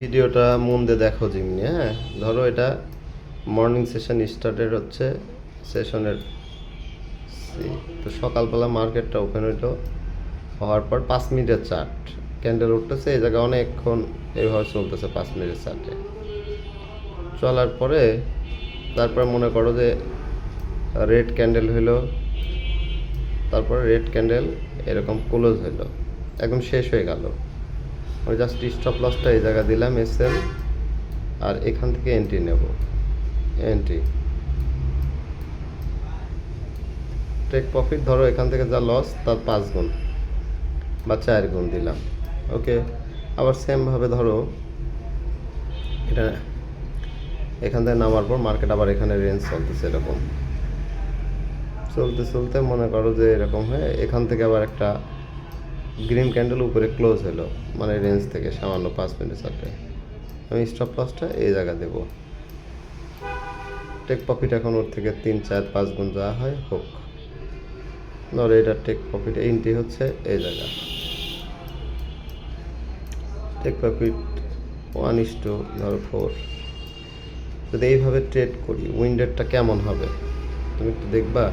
ভিডিওটা মন দিয়ে দেখো জিমনি। হ্যাঁ, ধরো এটা মর্নিং সেশন স্টার্টেড হচ্ছে সেশনের তো সকালবেলা মার্কেটটা ওপেন হইলো, হওয়ার পর 5 মিনিটের চার্ট ক্যান্ডেল উঠতেছে এই জায়গায় অনেকক্ষণ এইভাবে চলতেছে 5 মিনিটের চার্টে চলার পরে তারপরে মনে করো যে রেড ক্যান্ডেল হইলো, তারপরে রেড ক্যান্ডেল এরকম ক্লোজ হইলো, একদম শেষ হয়ে গেল। আমি জাস্ট স্টপ লসটা এই জায়গা দিলাম এসএল, আর এখান থেকে এন্ট্রি নেব। এন্ট্রি টেক প্রফিট ধরো এখান থেকে যা লস তার 5 গুণ বা 4 গুণ দিলাম। ওকে, আবার সেমভাবে ধরো এটা এখান থেকে নামার পর মার্কেট আবার এখানে রেঞ্জ চলতেছে, এরকম চলতে চলতে মনে করো যে এরকম হয়ে এখান থেকে আবার একটা গ্রিন ক্যান্ডেল উপরে ক্লোজ হলো, মানে রেঞ্জ থেকে সামান্য 5 মিনিটের চার্টে। আমি স্টপ লসটা এই জায়গা দেবো। টেক প্রফিট এখন ওর থেকে 3, 4, 5 গুণ যা হয় হোক। ধরো এটা টেক প্রফিট এন্ট্রি হচ্ছে এই জায়গা, টেক প্রফিট 1:4। যদি এইভাবে ট্রেড করি উইন্ডোটা কেমন হবে তুমি একটু দেখবা।